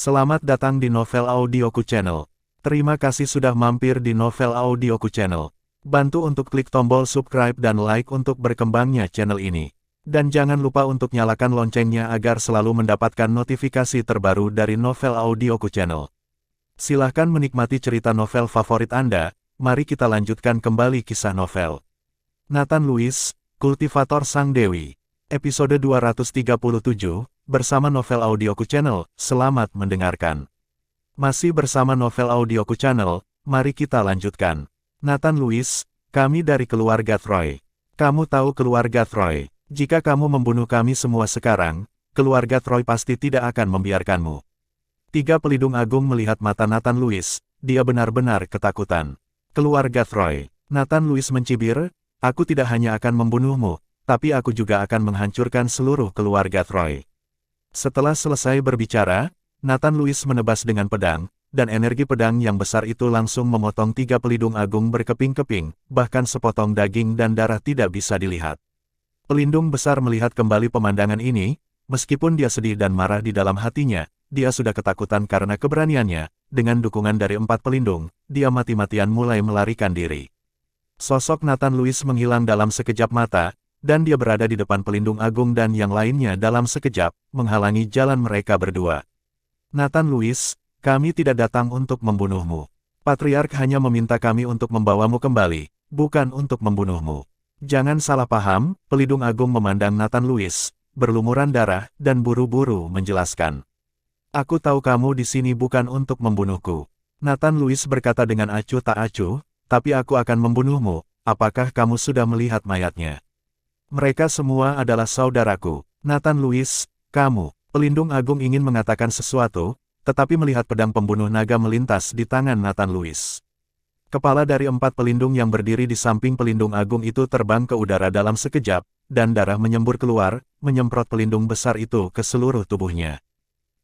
Selamat datang di Novel Audioku Channel. Terima kasih sudah mampir di Novel Audioku Channel. Bantu untuk klik tombol subscribe dan like untuk berkembangnya channel ini. Dan jangan lupa untuk nyalakan loncengnya agar selalu mendapatkan notifikasi terbaru dari Novel Audioku Channel. Silahkan menikmati cerita novel favorit Anda, mari kita lanjutkan kembali kisah novel. Nathan Lewis, Kultivator Sang Dewi. Episode 237, bersama Novel Audioku Channel, selamat mendengarkan. Masih bersama Novel Audioku Channel, mari kita lanjutkan. Nathan Lewis, kami dari keluarga Troy. Kamu tahu keluarga Troy, jika kamu membunuh kami semua sekarang, keluarga Troy pasti tidak akan membiarkanmu. Tiga pelindung agung melihat mata Nathan Lewis, dia benar-benar ketakutan. Keluarga Troy, Nathan Lewis mencibir, aku tidak hanya akan membunuhmu, tapi aku juga akan menghancurkan seluruh keluarga Troy. Setelah selesai berbicara, Nathan Lewis menebas dengan pedang, dan energi pedang yang besar itu langsung memotong tiga pelindung agung berkeping-keping, bahkan sepotong daging dan darah tidak bisa dilihat. Pelindung besar melihat kembali pemandangan ini, meskipun dia sedih dan marah di dalam hatinya, dia sudah ketakutan karena keberaniannya, dengan dukungan dari 4 pelindung, dia mati-matian mulai melarikan diri. Sosok Nathan Lewis menghilang dalam sekejap mata, dan dia berada di depan pelindung agung dan yang lainnya dalam sekejap, menghalangi jalan mereka berdua. Nathan Lewis, kami tidak datang untuk membunuhmu. Patriark hanya meminta kami untuk membawamu kembali, bukan untuk membunuhmu. Jangan salah paham, pelindung agung memandang Nathan Lewis, berlumuran darah, dan buru-buru menjelaskan. Aku tahu kamu di sini bukan untuk membunuhku. Nathan Lewis berkata dengan acuh tak acuh, tapi aku akan membunuhmu, apakah kamu sudah melihat mayatnya? Mereka semua adalah saudaraku. Nathan Lewis, kamu. Pelindung agung ingin mengatakan sesuatu, tetapi melihat pedang pembunuh naga melintas di tangan Nathan Lewis. Kepala dari 4 pelindung yang berdiri di samping pelindung agung itu terbang ke udara dalam sekejap, dan darah menyembur keluar, menyemprot pelindung besar itu ke seluruh tubuhnya.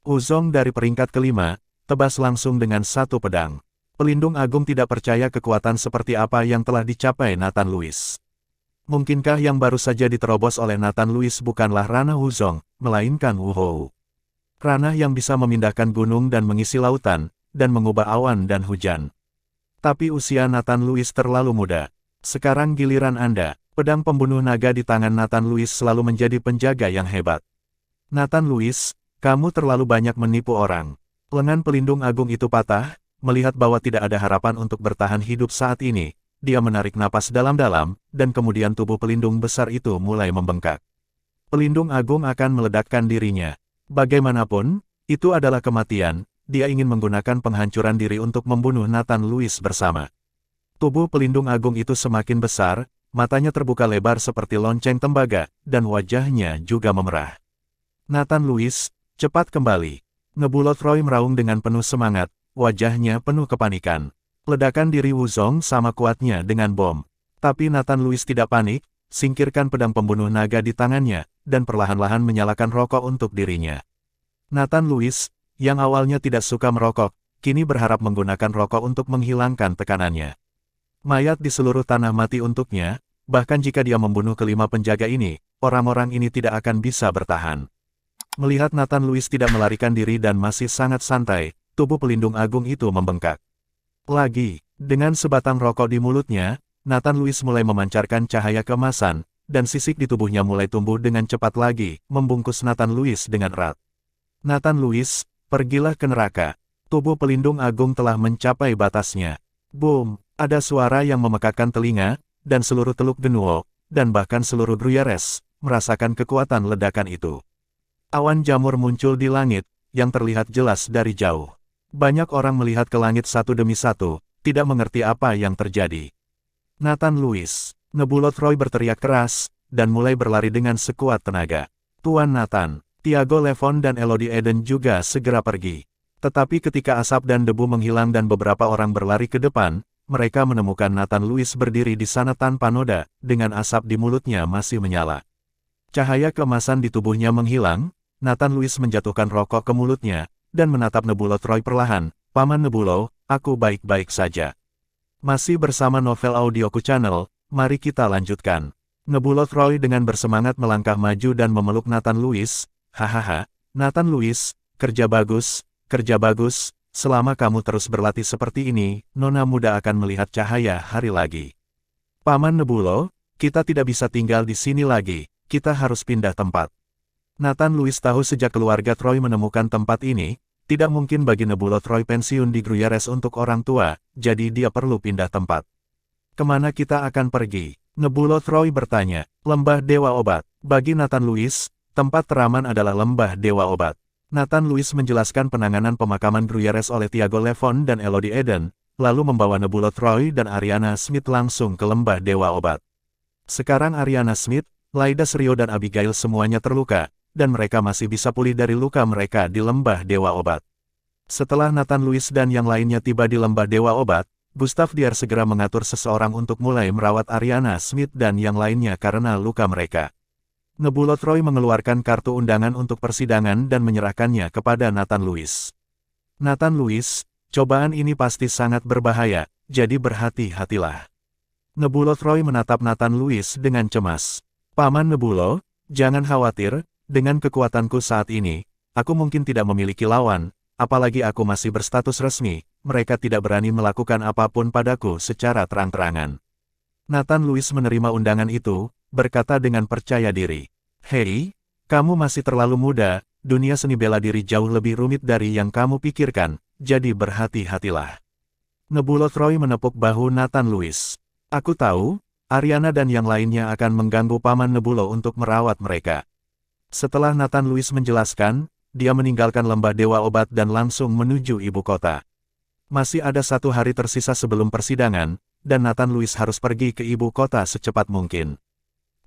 Uzong dari peringkat kelima, tebas langsung dengan satu pedang. Pelindung agung tidak percaya kekuatan seperti apa yang telah dicapai Nathan Lewis. Mungkinkah yang baru saja diterobos oleh Nathan Lewis bukanlah ranah Uzong, melainkan Wuhou. Ranah yang bisa memindahkan gunung dan mengisi lautan, dan mengubah awan dan hujan. Tapi usia Nathan Lewis terlalu muda. Sekarang giliran Anda. Pedang pembunuh naga di tangan Nathan Lewis selalu menjadi penjaga yang hebat. Nathan Lewis, kamu terlalu banyak menipu orang. Lengan pelindung agung itu patah, melihat bahwa tidak ada harapan untuk bertahan hidup saat ini. Dia menarik napas dalam-dalam, dan kemudian tubuh pelindung besar itu mulai membengkak. Pelindung agung akan meledakkan dirinya. Bagaimanapun, itu adalah kematian, dia ingin menggunakan penghancuran diri untuk membunuh Nathan Lewis bersama. Tubuh pelindung agung itu semakin besar, matanya terbuka lebar seperti lonceng tembaga, dan wajahnya juga memerah. Nathan Lewis, cepat kembali. Nebulot Roy meraung dengan penuh semangat, wajahnya penuh kepanikan. Ledakan diri Wuzong sama kuatnya dengan bom. Tapi Nathan Lewis tidak panik, singkirkan pedang pembunuh naga di tangannya, dan perlahan-lahan menyalakan rokok untuk dirinya. Nathan Lewis, yang awalnya tidak suka merokok, kini berharap menggunakan rokok untuk menghilangkan tekanannya. Mayat di seluruh tanah mati untuknya, bahkan jika dia membunuh kelima penjaga ini, orang-orang ini tidak akan bisa bertahan. Melihat Nathan Lewis tidak melarikan diri dan masih sangat santai, tubuh pelindung agung itu membengkak. Lagi, dengan sebatang rokok di mulutnya, Nathan Lewis mulai memancarkan cahaya keemasan, dan sisik di tubuhnya mulai tumbuh dengan cepat lagi, membungkus Nathan Lewis dengan erat. Nathan Lewis, pergilah ke neraka. Tubuh pelindung agung telah mencapai batasnya. Boom, ada suara yang memekakkan telinga, dan seluruh Teluk Genuo, dan bahkan seluruh Gruyères, merasakan kekuatan ledakan itu. Awan jamur muncul di langit, yang terlihat jelas dari jauh. Banyak orang melihat ke langit satu demi satu, tidak mengerti apa yang terjadi. Nathan Lewis, Nebulot Roy berteriak keras, dan mulai berlari dengan sekuat tenaga. Tuan Nathan, Tiago Levon dan Elodie Eden juga segera pergi. Tetapi ketika asap dan debu menghilang dan beberapa orang berlari ke depan, mereka menemukan Nathan Lewis berdiri di sana tanpa noda, dengan asap di mulutnya masih menyala. Cahaya keemasan di tubuhnya menghilang, Nathan Lewis menjatuhkan rokok ke mulutnya, dan menatap Nebulot Roy perlahan, Paman Nebulo, aku baik-baik saja. Masih bersama Novel Audioku Channel, mari kita lanjutkan. Nebulot Roy dengan bersemangat melangkah maju dan memeluk Nathan Lewis, hahaha, Nathan Lewis, kerja bagus, kerja bagus, selama kamu terus berlatih seperti ini, Nona muda akan melihat cahaya hari lagi. Paman Nebulo, kita tidak bisa tinggal di sini lagi, kita harus pindah tempat. Nathan Louis tahu sejak keluarga Troy menemukan tempat ini, tidak mungkin bagi Nebulo Troy pensiun di Gruyères untuk orang tua, jadi dia perlu pindah tempat. Kemana kita akan pergi? Nebulo Troy bertanya. Lembah Dewa Obat. Bagi Nathan Louis, tempat teraman adalah Lembah Dewa Obat. Nathan Louis menjelaskan penanganan pemakaman Gruyères oleh Tiago Levon dan Elodie Eden, lalu membawa Nebulo Troy dan Ariana Smith langsung ke Lembah Dewa Obat. Sekarang Ariana Smith, Laida Rio dan Abigail semuanya terluka, dan mereka masih bisa pulih dari luka mereka di Lembah Dewa Obat. Setelah Nathan Louis dan yang lainnya tiba di Lembah Dewa Obat, Gustav Dier segera mengatur seseorang untuk mulai merawat Ariana Smith dan yang lainnya karena luka mereka. Nebulo Troy mengeluarkan kartu undangan untuk persidangan dan menyerahkannya kepada Nathan Louis. Nathan Louis, cobaan ini pasti sangat berbahaya, jadi berhati-hatilah. Nebulo Troy menatap Nathan Louis dengan cemas. Paman Nebulo, jangan khawatir, dengan kekuatanku saat ini, aku mungkin tidak memiliki lawan, apalagi aku masih berstatus resmi, mereka tidak berani melakukan apapun padaku secara terang-terangan. Nathan Louis menerima undangan itu, berkata dengan percaya diri. Hei, kamu masih terlalu muda, dunia seni bela diri jauh lebih rumit dari yang kamu pikirkan, jadi berhati-hatilah. Nebulo Troy menepuk bahu Nathan Louis. Aku tahu, Ariana dan yang lainnya akan mengganggu Paman Nebulo untuk merawat mereka. Setelah Nathan Louis menjelaskan, dia meninggalkan Lembah Dewa Obat dan langsung menuju ibu kota. Masih ada 1 hari tersisa sebelum persidangan, dan Nathan Louis harus pergi ke ibu kota secepat mungkin.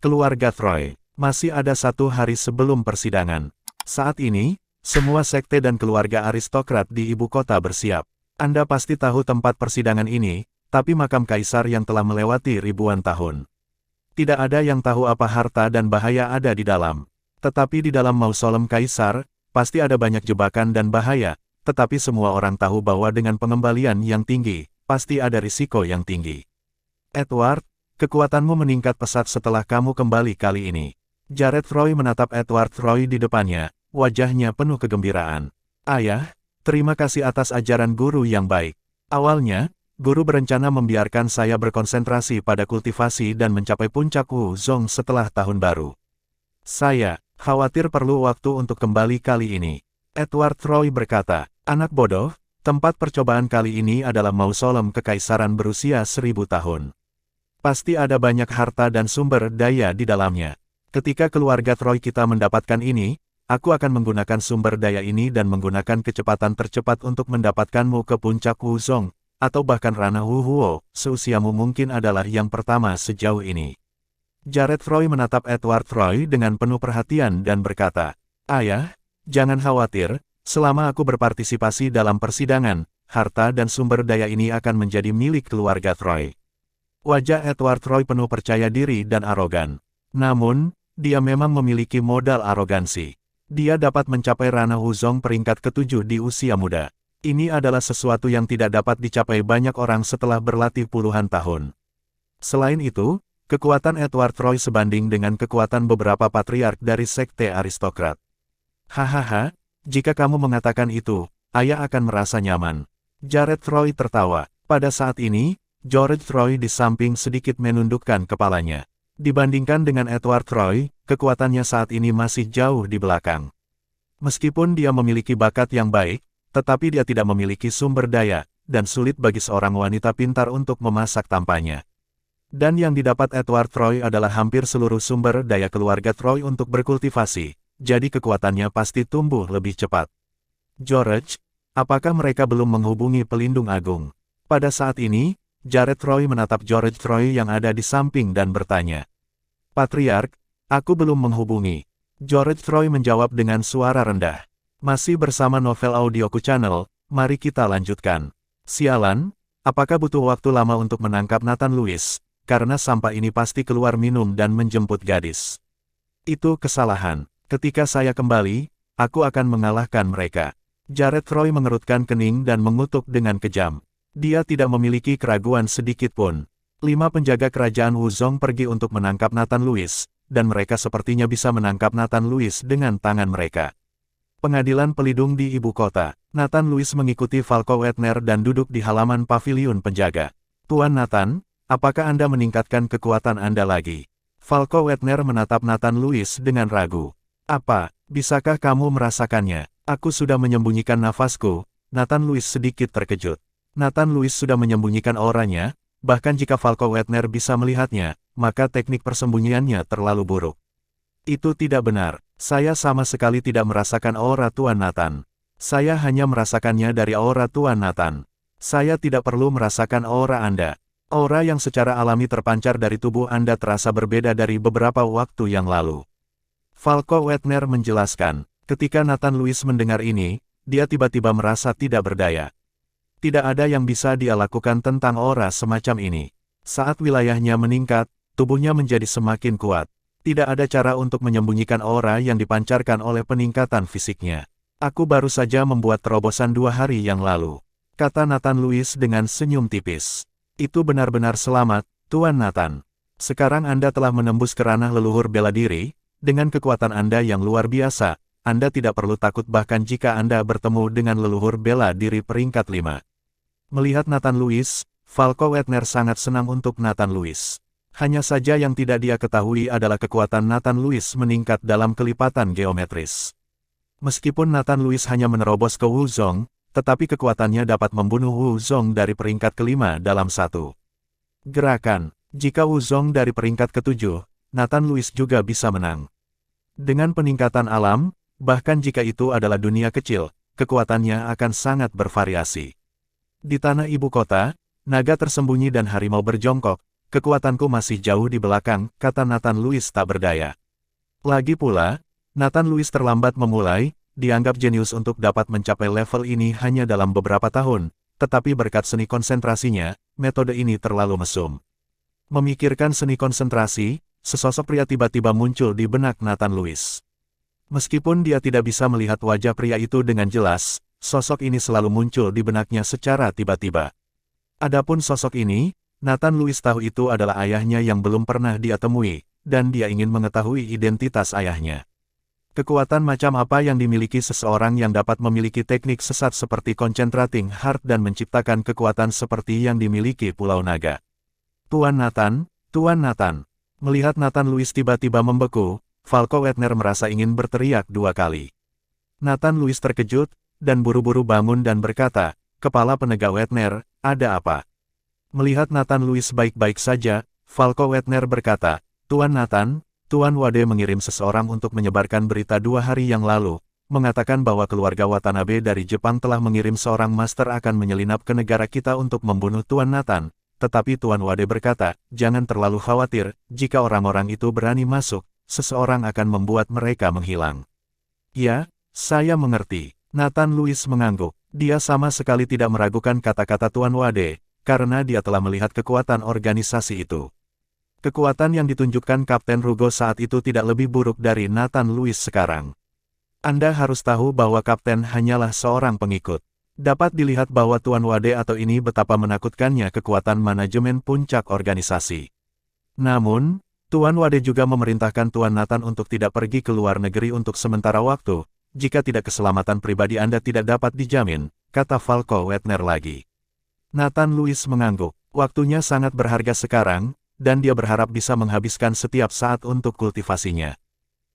Keluarga Troy, masih ada 1 hari sebelum persidangan. Saat ini, semua sekte dan keluarga aristokrat di ibu kota bersiap. Anda pasti tahu tempat persidangan ini, tapi makam kaisar yang telah melewati ribuan tahun. Tidak ada yang tahu apa harta dan bahaya ada di dalam. Tetapi di dalam mausolem kaisar, pasti ada banyak jebakan dan bahaya, tetapi semua orang tahu bahwa dengan pengembalian yang tinggi, pasti ada risiko yang tinggi. Edward, kekuatanmu meningkat pesat setelah kamu kembali kali ini. Jared Troy menatap Edward Troy di depannya, wajahnya penuh kegembiraan. Ayah, terima kasih atas ajaran guru yang baik. Awalnya, guru berencana membiarkan saya berkonsentrasi pada kultivasi dan mencapai puncak Wuzong setelah tahun baru. Saya khawatir perlu waktu untuk kembali kali ini. Edward Troy berkata, anak bodoh, tempat percobaan kali ini adalah mausolem kekaisaran berusia 1000 tahun. Pasti ada banyak harta dan sumber daya di dalamnya. Ketika keluarga Troy kita mendapatkan ini, aku akan menggunakan sumber daya ini dan menggunakan kecepatan tercepat untuk mendapatkanmu ke puncak Wuzong, atau bahkan Ranah Wuhuo, seusiamu mungkin adalah yang pertama sejauh ini. Jared Troy menatap Edward Troy dengan penuh perhatian dan berkata, Ayah, jangan khawatir, selama aku berpartisipasi dalam persidangan, harta dan sumber daya ini akan menjadi milik keluarga Troy. Wajah Edward Troy penuh percaya diri dan arogan. Namun, dia memang memiliki modal arogansi. Dia dapat mencapai Ranah Wuzong peringkat ke-7 di usia muda. Ini adalah sesuatu yang tidak dapat dicapai banyak orang setelah berlatih puluhan tahun. Selain itu, kekuatan Edward Troy sebanding dengan kekuatan beberapa patriark dari sekte aristokrat. Hahaha, jika kamu mengatakan itu, ayah akan merasa nyaman. Jared Troy tertawa. Pada saat ini, George Troy di samping sedikit menundukkan kepalanya. Dibandingkan dengan Edward Troy, kekuatannya saat ini masih jauh di belakang. Meskipun dia memiliki bakat yang baik, tetapi dia tidak memiliki sumber daya, dan sulit bagi seorang wanita pintar untuk memasak tampanya. Dan yang didapat Edward Troy adalah hampir seluruh sumber daya keluarga Troy untuk berkultivasi, jadi kekuatannya pasti tumbuh lebih cepat. George, apakah mereka belum menghubungi pelindung agung? Pada saat ini, Jared Troy menatap George Troy yang ada di samping dan bertanya. Patriark, aku belum menghubungi. George Troy menjawab dengan suara rendah. Masih bersama Novel Audioku Channel, mari kita lanjutkan. Sialan, apakah butuh waktu lama untuk menangkap Nathan Louis? Karena sampah ini pasti keluar minum dan menjemput gadis. Itu kesalahan. Ketika saya kembali, aku akan mengalahkan mereka. Jared Troy mengerutkan kening dan mengutuk dengan kejam. Dia tidak memiliki keraguan sedikit pun. 5 penjaga kerajaan Wuzong pergi untuk menangkap Nathan Louis, dan mereka sepertinya bisa menangkap Nathan Louis dengan tangan mereka. Pengadilan pelidung di ibu kota. Nathan Lewis mengikuti Falco Wagner dan duduk di halaman paviliun penjaga. Tuan Nathan, apakah Anda meningkatkan kekuatan Anda lagi? Falco Wagner menatap Nathan Lewis dengan ragu. Apa, bisakah kamu merasakannya? Aku sudah menyembunyikan nafasku. Nathan Lewis sedikit terkejut. Nathan Lewis sudah menyembunyikan auranya, bahkan jika Falco Wagner bisa melihatnya, maka teknik persembunyiannya terlalu buruk. Itu tidak benar. Saya sama sekali tidak merasakan aura Tuan Nathan. Saya hanya merasakannya dari aura Tuan Nathan. Saya tidak perlu merasakan aura Anda. Aura yang secara alami terpancar dari tubuh Anda terasa berbeda dari beberapa waktu yang lalu. Falco Wagner menjelaskan. Ketika Nathan Lewis mendengar ini, dia tiba-tiba merasa tidak berdaya. Tidak ada yang bisa dia lakukan tentang aura semacam ini. Saat wilayahnya meningkat, tubuhnya menjadi semakin kuat. Tidak ada cara untuk menyembunyikan aura yang dipancarkan oleh peningkatan fisiknya. Aku baru saja membuat terobosan 2 hari yang lalu, kata Nathan Lewis dengan senyum tipis. Itu benar-benar selamat, Tuan Nathan. Sekarang Anda telah menembus ke ranah leluhur bela diri, dengan kekuatan Anda yang luar biasa, Anda tidak perlu takut bahkan jika Anda bertemu dengan leluhur bela diri peringkat 5. Melihat Nathan Lewis, Falco Wagner sangat senang untuk Nathan Lewis. Hanya saja yang tidak dia ketahui adalah kekuatan Nathan Lewis meningkat dalam kelipatan geometris. Meskipun Nathan Lewis hanya menerobos ke Wu Zong, tetapi kekuatannya dapat membunuh Wu Zong dari peringkat ke-5 dalam 1 gerakan. Jika Wu Zong dari peringkat ke-7, Nathan Lewis juga bisa menang. Dengan peningkatan alam, bahkan jika itu adalah dunia kecil, kekuatannya akan sangat bervariasi. Di tanah ibu kota, naga tersembunyi dan harimau berjongkok, kekuatanku masih jauh di belakang, kata Nathan Lewis tak berdaya. Lagi pula, Nathan Lewis terlambat memulai, dianggap jenius untuk dapat mencapai level ini hanya dalam beberapa tahun, tetapi berkat seni konsentrasinya, metode ini terlalu mesum. Memikirkan seni konsentrasi, sesosok pria tiba-tiba muncul di benak Nathan Lewis. Meskipun dia tidak bisa melihat wajah pria itu dengan jelas, sosok ini selalu muncul di benaknya secara tiba-tiba. Adapun sosok ini, Nathan Lewis tahu itu adalah ayahnya yang belum pernah dia temui, dan dia ingin mengetahui identitas ayahnya. Kekuatan macam apa yang dimiliki seseorang yang dapat memiliki teknik sesat seperti Concentrating Heart dan menciptakan kekuatan seperti yang dimiliki Pulau Naga? Tuan Nathan, Tuan Nathan. Melihat Nathan Lewis tiba-tiba membeku, Falco Wagner merasa ingin berteriak 2 kali. Nathan Lewis terkejut, dan buru-buru bangun dan berkata, "Kepala penegak Wagner, ada apa?" Melihat Nathan Lewis baik-baik saja, Falco Wagner berkata, "Tuan Nathan, Tuan Wade mengirim seseorang untuk menyebarkan berita 2 hari yang lalu, mengatakan bahwa keluarga Watanabe dari Jepang telah mengirim seorang master akan menyelinap ke negara kita untuk membunuh Tuan Nathan. Tetapi Tuan Wade berkata, jangan terlalu khawatir, jika orang-orang itu berani masuk, seseorang akan membuat mereka menghilang." "Ya, saya mengerti." Nathan Lewis mengangguk. Dia sama sekali tidak meragukan kata-kata Tuan Wade, karena dia telah melihat kekuatan organisasi itu. Kekuatan yang ditunjukkan Kapten Rugo saat itu tidak lebih buruk dari Nathan Lewis sekarang. Anda harus tahu bahwa Kapten hanyalah seorang pengikut. Dapat dilihat bahwa Tuan Wade atau ini betapa menakutkannya kekuatan manajemen puncak organisasi. Namun, Tuan Wade juga memerintahkan Tuan Nathan untuk tidak pergi ke luar negeri untuk sementara waktu, jika tidak keselamatan pribadi Anda tidak dapat dijamin, kata Falco Wagner lagi. Nathan Lewis mengangguk. Waktunya sangat berharga sekarang, dan dia berharap bisa menghabiskan setiap saat untuk kultivasinya.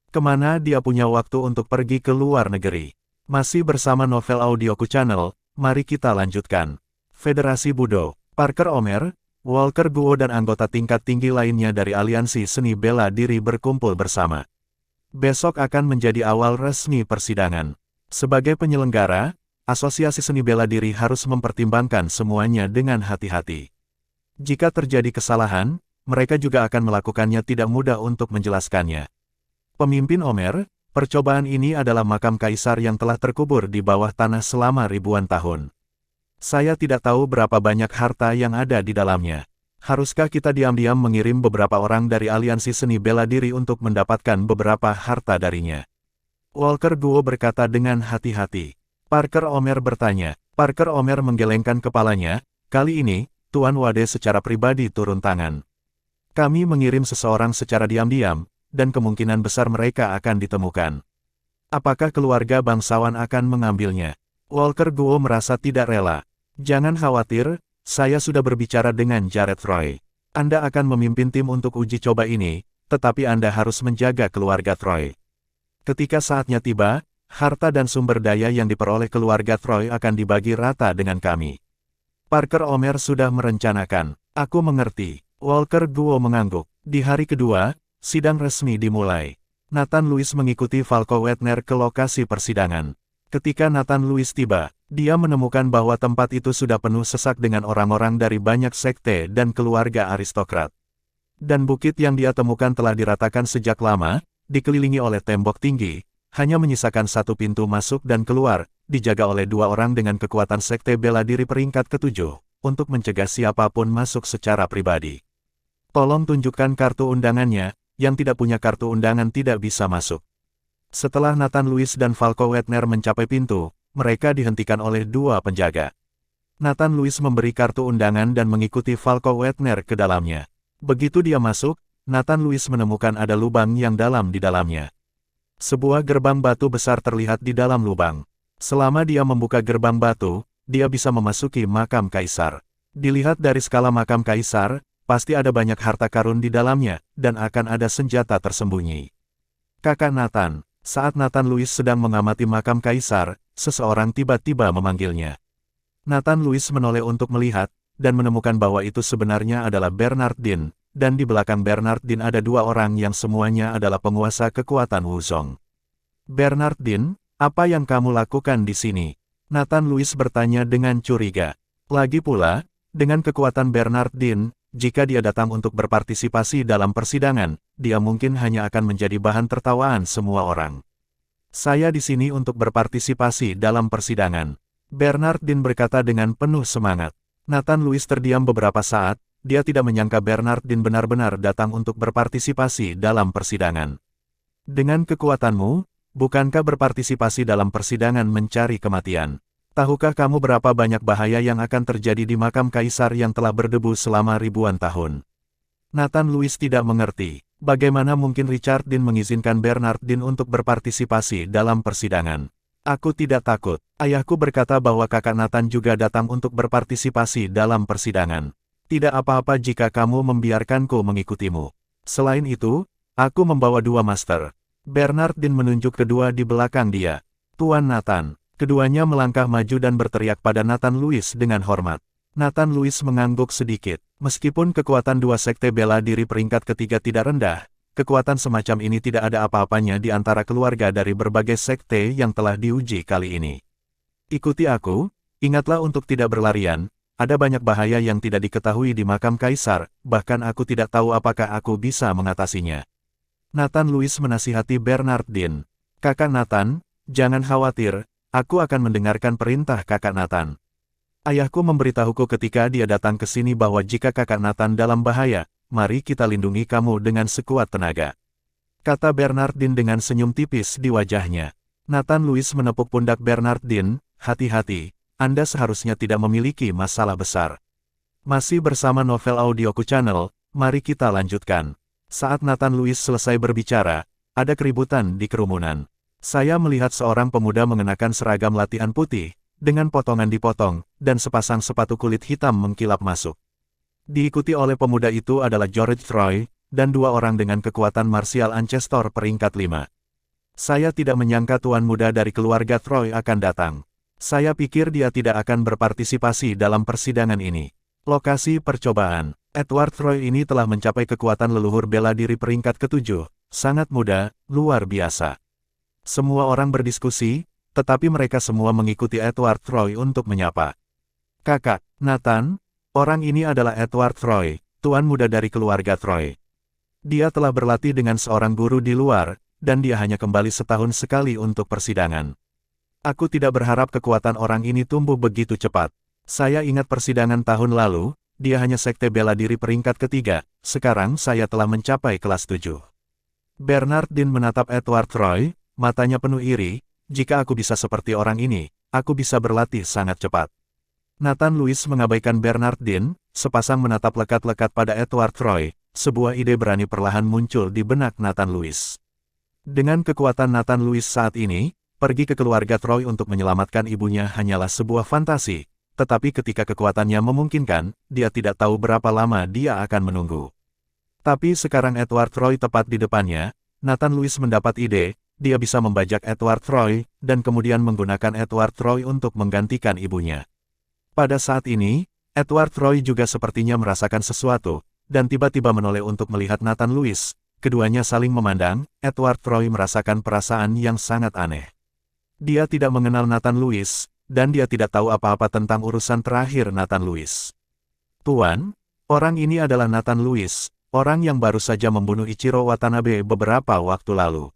Kemana dia punya waktu untuk pergi ke luar negeri? Masih bersama Novel Audioku Channel, mari kita lanjutkan. Federasi Budo, Parker Omer, Walker Guo dan anggota tingkat tinggi lainnya dari Aliansi Seni Bela Diri berkumpul bersama. Besok akan menjadi awal resmi persidangan. Sebagai penyelenggara, Asosiasi Seni Bela Diri harus mempertimbangkan semuanya dengan hati-hati. Jika terjadi kesalahan, mereka juga akan melakukannya tidak mudah untuk menjelaskannya. Pemimpin Omer, percobaan ini adalah makam kaisar yang telah terkubur di bawah tanah selama ribuan tahun. Saya tidak tahu berapa banyak harta yang ada di dalamnya. Haruskah kita diam-diam mengirim beberapa orang dari Aliansi Seni Bela Diri untuk mendapatkan beberapa harta darinya? Walker Guo berkata dengan hati-hati. Parker Omer bertanya. Parker Omer menggelengkan kepalanya. Kali ini, Tuan Wade secara pribadi turun tangan. Kami mengirim seseorang secara diam-diam, dan kemungkinan besar mereka akan ditemukan. Apakah keluarga bangsawan akan mengambilnya? Walker Guo merasa tidak rela. Jangan khawatir, saya sudah berbicara dengan Jared Troy. Anda akan memimpin tim untuk uji coba ini, tetapi Anda harus menjaga keluarga Troy. Ketika saatnya tiba, harta dan sumber daya yang diperoleh keluarga Troy akan dibagi rata dengan kami. Parker Omer sudah merencanakan. Aku mengerti. Walker Guo mengangguk. Di hari kedua, sidang resmi dimulai. Nathan Lewis mengikuti Falco Wetner ke lokasi persidangan. Ketika Nathan Lewis tiba, dia menemukan bahwa tempat itu sudah penuh sesak dengan orang-orang dari banyak sekte dan keluarga aristokrat. Dan bukit yang dia temukan telah diratakan sejak lama, dikelilingi oleh tembok tinggi, hanya menyisakan satu pintu masuk dan keluar, dijaga oleh dua orang dengan kekuatan sekte bela diri peringkat ke-7, untuk mencegah siapapun masuk secara pribadi. Tolong tunjukkan kartu undangannya, yang tidak punya kartu undangan tidak bisa masuk. Setelah Nathan Lewis dan Falco Wetner mencapai pintu, mereka dihentikan oleh dua penjaga. Nathan Lewis memberi kartu undangan dan mengikuti Falco Wetner ke dalamnya. Begitu dia masuk, Nathan Lewis menemukan ada lubang yang dalam di dalamnya. Sebuah gerbang batu besar terlihat di dalam lubang. Selama dia membuka gerbang batu, dia bisa memasuki makam kaisar. Dilihat dari skala makam kaisar, pasti ada banyak harta karun di dalamnya, dan akan ada senjata tersembunyi. Kakak Nathan, saat Nathan Lewis sedang mengamati makam kaisar, seseorang tiba-tiba memanggilnya. Nathan Lewis menoleh untuk melihat, dan menemukan bahwa itu sebenarnya adalah Bernardine, dan di belakang Bernardine ada dua orang yang semuanya adalah penguasa kekuatan Wuzong. Bernardine, apa yang kamu lakukan di sini? Nathan Lewis bertanya dengan curiga. Lagi pula, dengan kekuatan Bernardine, jika dia datang untuk berpartisipasi dalam persidangan, dia mungkin hanya akan menjadi bahan tertawaan semua orang. Saya di sini untuk berpartisipasi dalam persidangan. Bernardine berkata dengan penuh semangat. Nathan Lewis terdiam beberapa saat, dia tidak menyangka Bernardine benar-benar datang untuk berpartisipasi dalam persidangan. Dengan kekuatanmu, bukankah berpartisipasi dalam persidangan mencari kematian? Tahukah kamu berapa banyak bahaya yang akan terjadi di makam kaisar yang telah berdebu selama ribuan tahun? Nathan Lewis tidak mengerti, bagaimana mungkin Richardine mengizinkan Bernardine untuk berpartisipasi dalam persidangan. Aku tidak takut. Ayahku berkata bahwa kakak Nathan juga datang untuk berpartisipasi dalam persidangan. Tidak apa-apa jika kamu membiarkanku mengikutimu. Selain itu, aku membawa dua master. Bernardine menunjuk kedua di belakang dia. Tuan Nathan. Keduanya melangkah maju dan berteriak pada Nathan Lewis dengan hormat. Nathan Lewis mengangguk sedikit. Meskipun kekuatan dua sekte bela diri peringkat ketiga tidak rendah, kekuatan semacam ini tidak ada apa-apanya di antara keluarga dari berbagai sekte yang telah diuji kali ini. Ikuti aku, ingatlah untuk tidak berlarian, ada banyak bahaya yang tidak diketahui di makam kaisar, bahkan aku tidak tahu apakah aku bisa mengatasinya. Nathan Lewis menasihati Bernardine. Kakak Nathan, jangan khawatir. Aku akan mendengarkan perintah kakak Nathan. Ayahku memberitahuku ketika dia datang ke sini bahwa jika kakak Nathan dalam bahaya, mari kita lindungi kamu dengan sekuat tenaga. Kata Bernardine dengan senyum tipis di wajahnya. Nathan Lewis menepuk pundak Bernardine, hati-hati, Anda seharusnya tidak memiliki masalah besar. Masih bersama Novel Audioku Channel, mari kita lanjutkan. Saat Nathan Lewis selesai berbicara, ada keributan di kerumunan. Saya melihat seorang pemuda mengenakan seragam latihan putih, dengan potongan dipotong, dan sepasang sepatu kulit hitam mengkilap masuk. Diikuti oleh pemuda itu adalah George Troy, dan dua orang dengan kekuatan martial ancestor peringkat 5. Saya tidak menyangka tuan muda dari keluarga Troy akan datang. Saya pikir dia tidak akan berpartisipasi dalam persidangan ini. Lokasi percobaan. Edward Troy ini telah mencapai kekuatan leluhur bela diri peringkat ke-7, sangat muda, luar biasa. Semua orang berdiskusi, tetapi mereka semua mengikuti Edward Troy untuk menyapa. Kakak, Nathan, orang ini adalah Edward Troy, tuan muda dari keluarga Troy. Dia telah berlatih dengan seorang guru di luar, dan dia hanya kembali setahun sekali untuk persidangan. Aku tidak berharap kekuatan orang ini tumbuh begitu cepat. Saya ingat persidangan tahun lalu, dia hanya sekte bela diri peringkat ketiga, sekarang saya telah mencapai kelas 7. Bernardine menatap Edward Troy, matanya penuh iri, jika aku bisa seperti orang ini, aku bisa berlatih sangat cepat. Nathan Lewis mengabaikan Bernardine, sepasang menatap lekat-lekat pada Edward Troy, sebuah ide berani perlahan muncul di benak Nathan Lewis. Dengan kekuatan Nathan Lewis saat ini, pergi ke keluarga Troy untuk menyelamatkan ibunya hanyalah sebuah fantasi, tetapi ketika kekuatannya memungkinkan, dia tidak tahu berapa lama dia akan menunggu. Tapi sekarang Edward Troy tepat di depannya, Nathan Lewis mendapat ide, dia bisa membajak Edward Troy, dan kemudian menggunakan Edward Troy untuk menggantikan ibunya. Pada saat ini, Edward Troy juga sepertinya merasakan sesuatu, dan tiba-tiba menoleh untuk melihat Nathan Lewis. Keduanya saling memandang, Edward Troy merasakan perasaan yang sangat aneh. Dia tidak mengenal Nathan Lewis, dan dia tidak tahu apa-apa tentang urusan terakhir Nathan Lewis. Tuan, orang ini adalah Nathan Lewis, orang yang baru saja membunuh Ichiro Watanabe beberapa waktu lalu.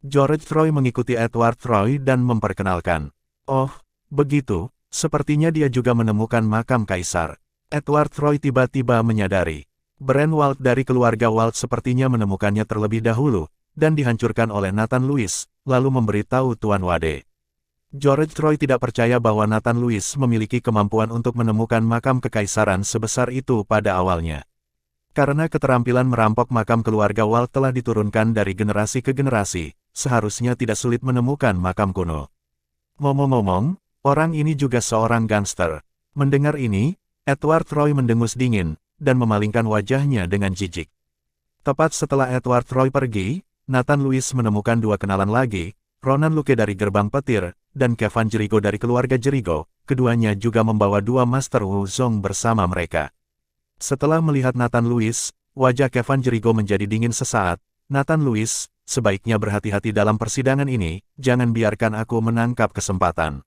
George Troy mengikuti Edward Troy dan memperkenalkan. Oh, begitu. Sepertinya dia juga menemukan makam kaisar. Edward Troy tiba-tiba menyadari. Brand Walt dari keluarga Walt sepertinya menemukannya terlebih dahulu, dan dihancurkan oleh Nathan Lewis, lalu memberitahu Tuan Wade. George Troy tidak percaya bahwa Nathan Lewis memiliki kemampuan untuk menemukan makam kekaisaran sebesar itu pada awalnya. Karena keterampilan merampok makam keluarga Walt telah diturunkan dari generasi ke generasi, seharusnya tidak sulit menemukan makam kuno. Ngomong-ngomong, orang ini juga seorang gangster. Mendengar ini, Edward Troy mendengus dingin, dan memalingkan wajahnya dengan jijik. Tepat setelah Edward Troy pergi, Nathan Lewis menemukan dua kenalan lagi, Ronan Luke dari Gerbang Petir, dan Kevin Jericho dari keluarga Jericho. Keduanya juga membawa dua Master Wu Zong bersama mereka. Setelah melihat Nathan Lewis, wajah Kevin Jericho menjadi dingin sesaat. Nathan Lewis, sebaiknya berhati-hati dalam persidangan ini, jangan biarkan aku menangkap kesempatan.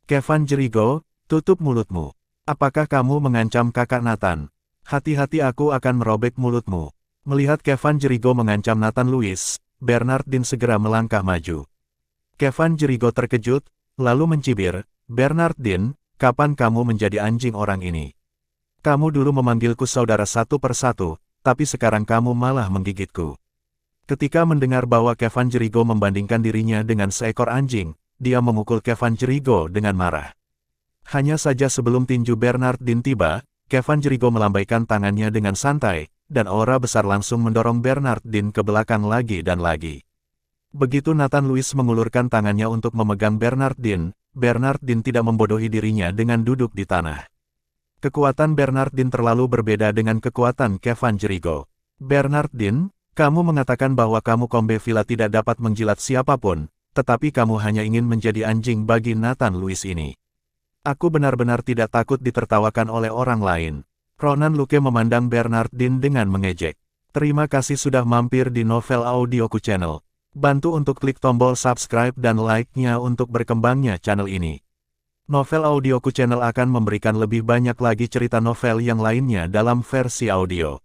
Kevin Jericho, tutup mulutmu. Apakah kamu mengancam kakak Nathan? Hati-hati aku akan merobek mulutmu. Melihat Kevin Jericho mengancam Nathan Lewis, Bernardine segera melangkah maju. Kevin Jericho terkejut, lalu mencibir, Bernardine, kapan kamu menjadi anjing orang ini? Kamu dulu memanggilku saudara satu persatu, tapi sekarang kamu malah menggigitku. Ketika mendengar bahwa Kevin Jericho membandingkan dirinya dengan seekor anjing, dia memukul Kevin Jericho dengan marah. Hanya saja sebelum tinju Bernardine tiba, Kevin Jericho melambaikan tangannya dengan santai, dan aura besar langsung mendorong Bernardine ke belakang lagi dan lagi. Begitu Nathan Lewis mengulurkan tangannya untuk memegang Bernardine, Bernardine tidak membodohi dirinya dengan duduk di tanah. Kekuatan Bernardine terlalu berbeda dengan kekuatan Kevin Jericho. Bernardine, kamu mengatakan bahwa kamu Kombe Villa tidak dapat menjilat siapapun, tetapi kamu hanya ingin menjadi anjing bagi Nathan Lewis ini. Aku benar-benar tidak takut ditertawakan oleh orang lain. Ronan Luke memandang Bernardine dengan mengejek. Terima kasih sudah mampir di Novel Audioku Channel. Bantu untuk klik tombol subscribe dan like-nya untuk berkembangnya channel ini. Novel Audioku Channel akan memberikan lebih banyak lagi cerita novel yang lainnya dalam versi audio.